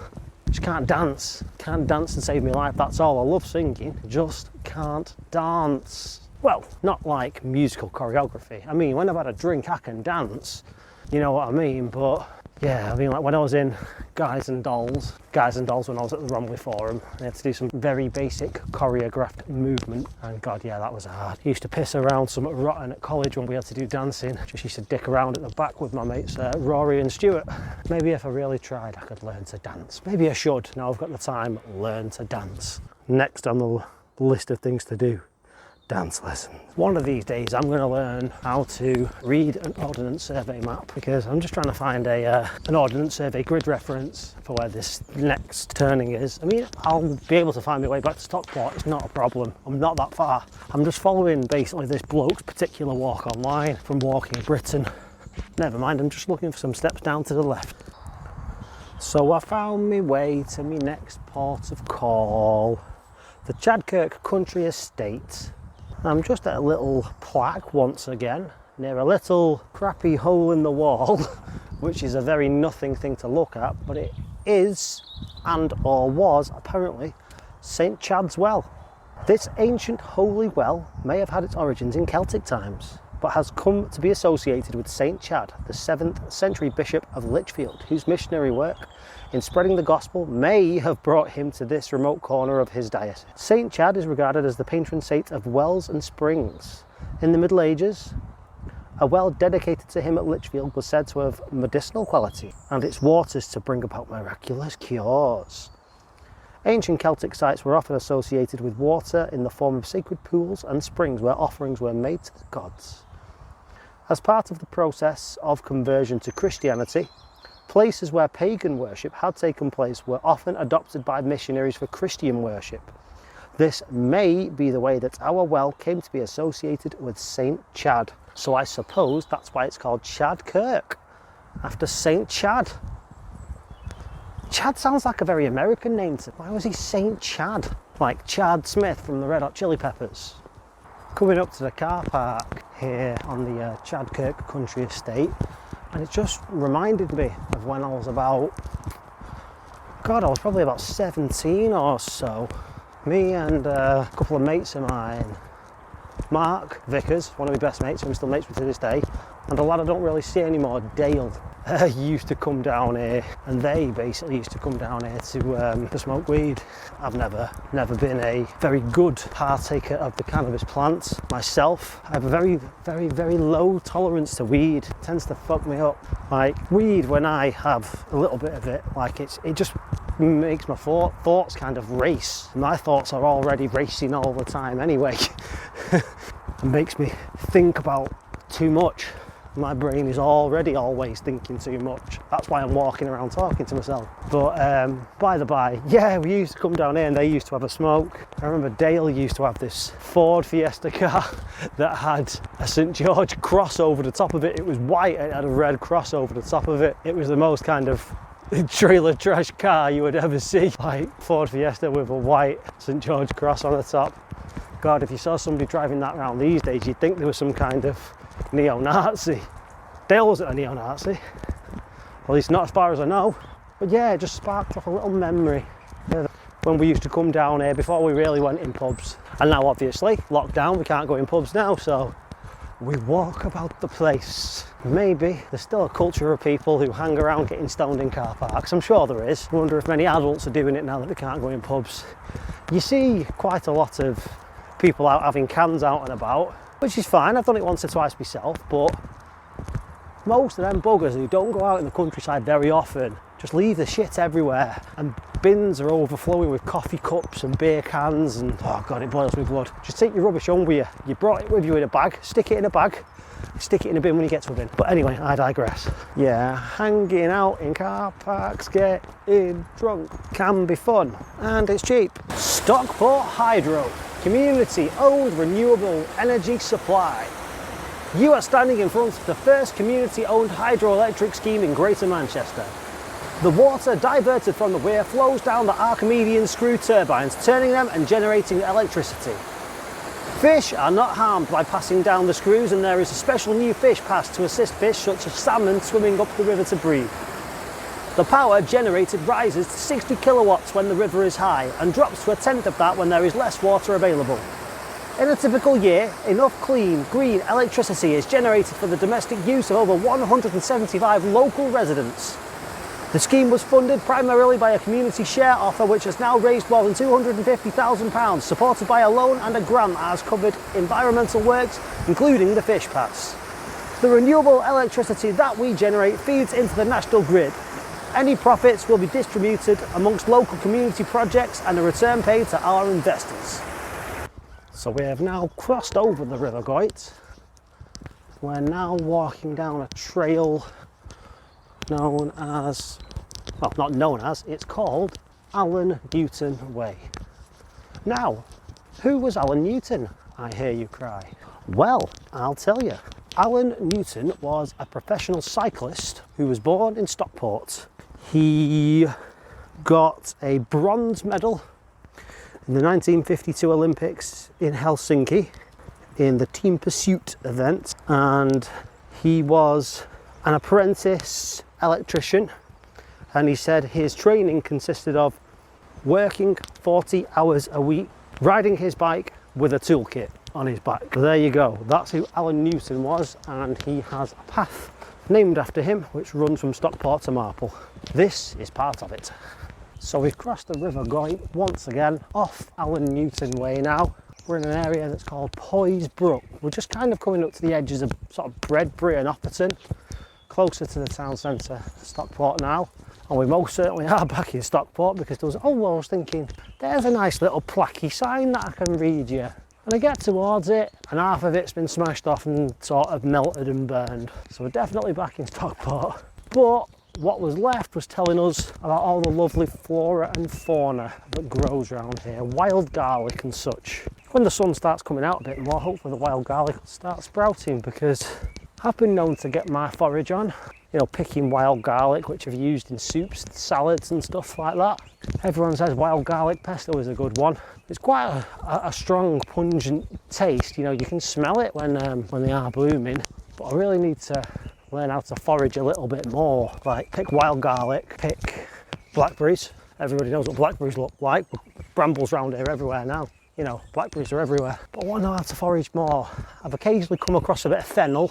Just can't dance. Can't dance and save my life, that's all. I love singing, just can't dance. Well, not like musical choreography. I mean, when I've had a drink, I can dance. You know what I mean? But Yeah, I mean, like when I was in Guys and Dolls when I was at the Romley Forum, I had to do some very basic choreographed movement, and God, yeah, that was hard. I used to piss around some rotten at college when we had to do dancing. Just used to dick around at the back with my mates Rory and Stuart. Maybe if I really tried, I could learn to dance. Maybe I should, now I've got the time, learn to dance. Next on the list of things to do, dance lessons. One of these days I'm going to learn how to read an Ordnance Survey map, because I'm just trying to find an Ordnance Survey grid reference for where this next turning is. I mean, I'll be able to find my way back to Stockport, it's not a problem. I'm not that far. I'm just following basically this bloke's particular walk online from Walking Britain. Never mind, I'm just looking for some steps down to the left. So I found my way to my next port of call, the Chadkirk Country Estate. I'm just at a little plaque once again, near a little crappy hole in the wall, which is a very nothing thing to look at, but it is, and or was apparently, St. Chad's Well. This ancient holy well may have had its origins in Celtic times, but has come to be associated with St. Chad, the 7th century bishop of Lichfield, whose missionary work in spreading the gospel may have brought him to this remote corner of his diocese. St. Chad is regarded as the patron saint of wells and springs. In the Middle Ages, a well dedicated to him at Lichfield was said to have medicinal quality, and its waters to bring about miraculous cures. Ancient Celtic sites were often associated with water in the form of sacred pools and springs where offerings were made to the gods. As part of the process of conversion to Christianity, places where pagan worship had taken place were often adopted by missionaries for Christian worship. This may be the way that our well came to be associated with St. Chad. So I suppose that's why it's called Chadkirk, after St. Chad. Chad sounds like a very American name. Why was he St. Chad? Like Chad Smith from the Red Hot Chili Peppers. Coming up to the car park here on the Chadkirk Country Estate, and it just reminded me of when I was about, God, I was probably about 17 or so. Me and a couple of mates of mine, Mark Vickers, one of my best mates, who I'm still mates with to this day, and a lad I don't really see anymore, Dale, used to come down here, and they basically used to come down here to smoke weed. I've never been a very good partaker of the cannabis plants myself. I have a very, very, very low tolerance to weed. It tends to fuck me up. Like weed, when I have a little bit of it, like it just makes my thoughts kind of race. My thoughts are already racing all the time anyway. It makes me think about too much. My brain is already always thinking too much. That's why I'm walking around talking to myself. But by the by, yeah, we used to come down here and they used to have a smoke. I remember Dale used to have this Ford Fiesta car that had a St. George cross over the top of it. It was white and it had a red cross over the top of it. It was the most kind of trailer trash car you would ever see. Like Ford Fiesta with a white St. George cross on the top. God, if you saw somebody driving that around these days, you'd think there was some kind of neo-Nazi. Dale wasn't a neo-Nazi, at least not as far as I know. But yeah, it just sparked off a little memory of when we used to come down here before we really went in pubs. And now obviously, lockdown, we can't go in pubs now, so we walk about the place. Maybe there's still a culture of people who hang around getting stoned in car parks. I'm sure there is. I wonder if many adults are doing it now that they can't go in pubs. You see quite a lot of people out having cans out and about, which is fine. I've done it once or twice myself, but most of them buggers who don't go out in the countryside very often just leave the shit everywhere, and bins are overflowing with coffee cups and beer cans, and oh god, it boils my blood. Just take your rubbish home with you. You brought it with you in a bag, stick it in a bag, stick it in a bin when you get to a bin. But anyway, I digress. Yeah, hanging out in car parks, getting drunk can be fun, and it's cheap. Stockport Hydro, community-owned renewable energy supply. You are standing in front of the first community-owned hydroelectric scheme in Greater Manchester. The water diverted from the weir flows down the Archimedean screw turbines, turning them and generating electricity. Fish are not harmed by passing down the screws, and there is a special new fish pass to assist fish such as salmon swimming up the river to breathe. The power generated rises to 60 kilowatts when the river is high and drops to a tenth of that when there is less water available. In a typical year, enough clean, green electricity is generated for the domestic use of over 175 local residents. The scheme was funded primarily by a community share offer which has now raised more than £250,000, supported by a loan and a grant that has covered environmental works, including the fish pass. The renewable electricity that we generate feeds into the national grid. Any profits will be distributed amongst local community projects and a return paid to our investors. So we have now crossed over the River Goyt. We're now walking down a trail known as, well, not known as, it's called Alan Newton Way. Now, who was Alan Newton, I hear you cry? Well, I'll tell you. Alan Newton was a professional cyclist who was born in Stockport. He got a bronze medal in the 1952 Olympics in Helsinki in the team pursuit event, and he was an apprentice electrician, and he said his training consisted of working 40 hours a week, riding his bike with a toolkit on his back. There you go, that's who Alan Newton was, and he has a path named after him which runs from Stockport to Marple. This is part of it. So we've crossed the River Goyt once again off Alan Newton Way now. We're in an area that's called Poise Brook. We're just kind of coming up to the edges of sort of Bredbury and Opperton, closer to the town centre, Stockport now. And we most certainly are back in Stockport, because there was, I was thinking, there's a nice little placky sign that I can read you. And I get towards it, and half of it's been smashed off and sort of melted and burned. So we're definitely back in Stockport. But what was left was telling us about all the lovely flora and fauna that grows around here, wild garlic and such. When the sun starts coming out a bit more, hopefully the wild garlic will start sprouting, because I've been known to get my forage on, you know, picking wild garlic, which I've used in soups, salads and stuff like that. Everyone says wild garlic pesto is a good one. It's quite a strong, pungent taste. You know, you can smell it when they are blooming, but I really need to learn how to forage a little bit more. Like pick wild garlic, pick blackberries. Everybody knows what blackberries look like. Brambles around here everywhere now. You know, blackberries are everywhere. But I want to know how to forage more. I've occasionally come across a bit of fennel.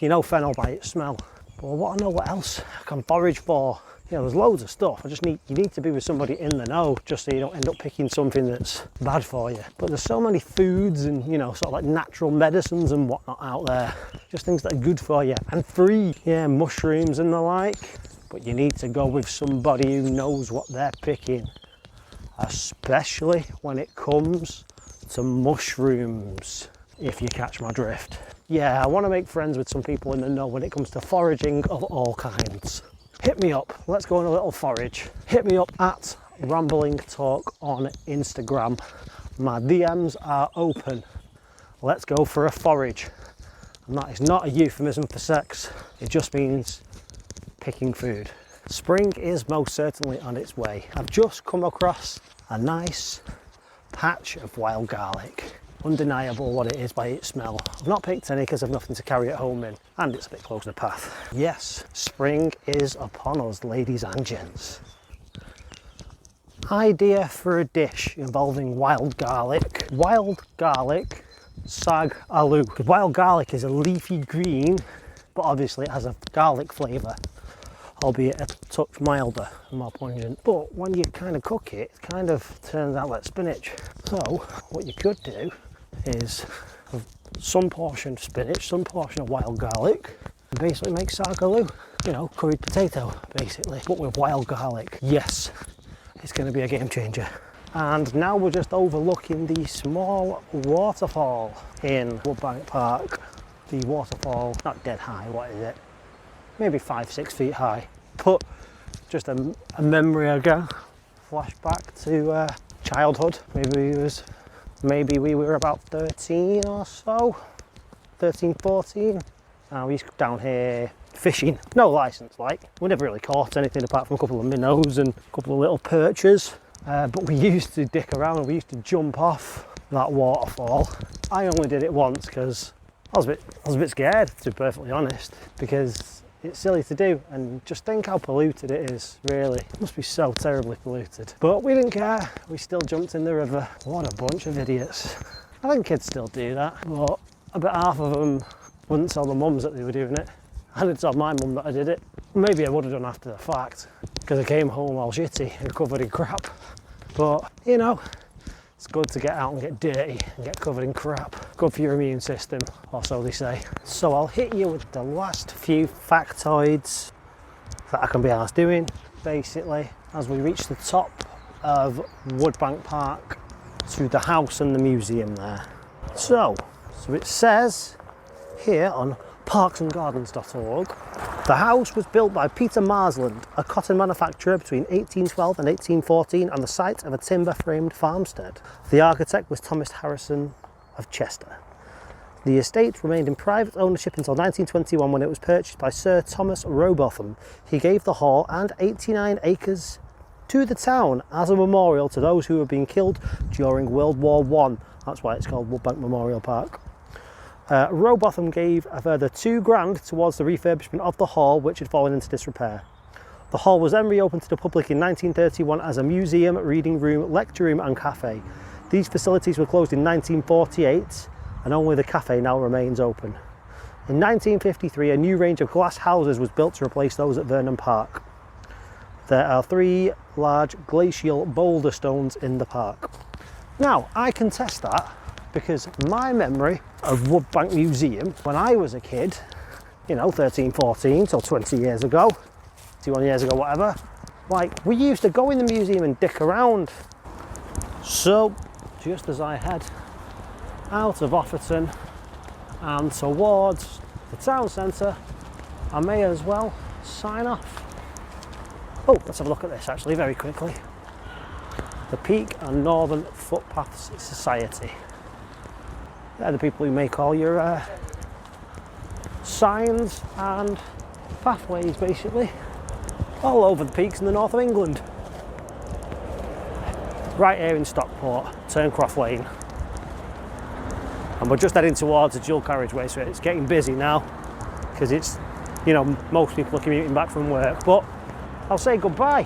You know fennel by its smell. But I want to know what else I can forage for. You know, there's loads of stuff. You need to be with somebody in the know, just so you don't end up picking something that's bad for you. But there's so many foods and, you know, sort of like natural medicines and whatnot out there. Just things that are good for you and free. Yeah, mushrooms and the like. But you need to go with somebody who knows what they're picking. Especially when it comes to mushrooms, if you catch my drift. Yeah, I want to make friends with some people in the know when it comes to foraging of all kinds. Hit me up, let's go on a little forage. Hit me up at Rambling Talk on Instagram. My DMs are open. Let's go for a forage. And that is not a euphemism for sex, it just means picking food. Spring is most certainly on its way. I've just come across a nice patch of wild garlic. Undeniable what it is by its smell. I've not picked any because I've nothing to carry it home in, and it's a bit close to the path. Yes, spring is upon us, ladies and gents. Idea for a dish involving wild garlic. Wild garlic sag aloo. Wild garlic is a leafy green, but obviously it has a garlic flavour, albeit a touch milder and more pungent. But when you kind of cook it, it kind of turns out like spinach. So what you could do is have some portion of spinach, some portion of wild garlic, and basically make sagaloo, you know, curried potato basically, but with wild garlic. Yes, it's going to be a game changer. And now we're just overlooking the small waterfall in Woodbank Park. The waterfall, not dead high, what is it? Maybe 5-6 feet high, but just a memory ago, flashback to childhood. Maybe we were about 13 or so, 13, 14. We used to go down here fishing, no licence like. We never really caught anything apart from a couple of minnows and a couple of little perchers. But we used to dick around and we used to jump off that waterfall. I only did it once because I was a bit scared, to be perfectly honest, because it's silly to do, and just think how polluted it is, really. It must be so terribly polluted. But we didn't care, we still jumped in the river. What a bunch of idiots. I think kids still do that, but about half of them wouldn't tell their mums that they were doing it. I didn't tell my mum that I did it. Maybe I would have done after the fact, because I came home all shitty and covered in crap. But, you know, it's good to get out and get dirty and get covered in crap. Good for your immune system, or so they say. So I'll hit you with the last few factoids that I can be asked doing, basically, as we reach the top of Woodbank Park to the house and the museum there. So it says here on parksandgardens.org, the house was built by Peter Marsland, a cotton manufacturer between 1812 and 1814 on the site of a timber-framed farmstead. The architect was Thomas Harrison of Chester. The estate remained in private ownership until 1921 when it was purchased by Sir Thomas Rowbotham. He gave the hall and 89 acres to the town as a memorial to those who had been killed during World War I. That's why it's called Woodbank Memorial Park. Rowbotham gave a further £2,000 towards the refurbishment of the hall, which had fallen into disrepair. The hall was then reopened to the public in 1931 as a museum, reading room, lecture room and cafe. These facilities were closed in 1948 and only the cafe now remains open. In 1953, a new range of glass houses was built to replace those at Vernon Park. There are 3 large glacial boulder stones in the park. Now, I can test that because my memory of Woodbank Museum when I was a kid, you know, 13, 14 till 20 years ago, 21 years ago, whatever, like, we used to go in the museum and dick around. So, just as I head out of Offerton and towards the town centre, I may as well sign off. Oh, let's have a look at this actually very quickly. The Peak and Northern Footpaths Society. They're the people who make all your signs and pathways, basically, all over the peaks in the north of England. Right here in Stockport, Turncroft Lane. And we're just heading towards the dual carriageway, so it's getting busy now, because it's, you know, most people are commuting back from work. But I'll say goodbye.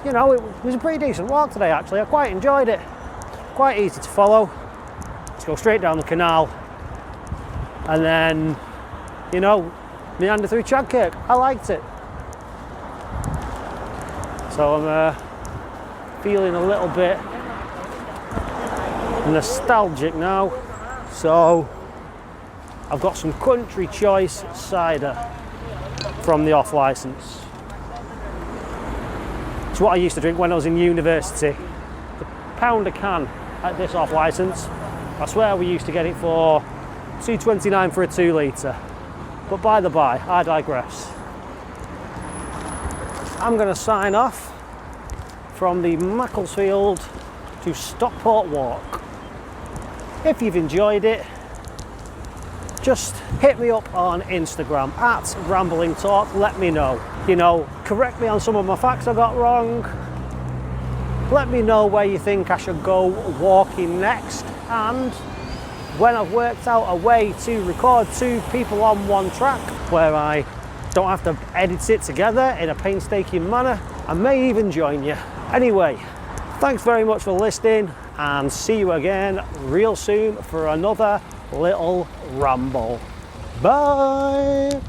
You know, it was a pretty decent walk today, actually. I quite enjoyed it. Quite easy to follow. Let's go straight down the canal and then, you know, meander through Kirk. I liked it. So I'm feeling a little bit nostalgic now. So I've got some Country Choice cider from the off licence. It's what I used to drink when I was in university. £1 a can at this off licence. I swear we used to get it for $2.29 for a 2 litre. But by the by, I digress. I'm going to sign off from the Macclesfield to Stockport walk. If you've enjoyed it, just hit me up on Instagram at Rambling Talk. Let me know. You know, correct me on some of my facts I got wrong. Let me know where you think I should go walking next, and when I've worked out a way to record 2 people on one track where I don't have to edit it together in a painstaking manner, I may even join you. Anyway, thanks very much for listening, and see you again real soon for another little ramble. Bye!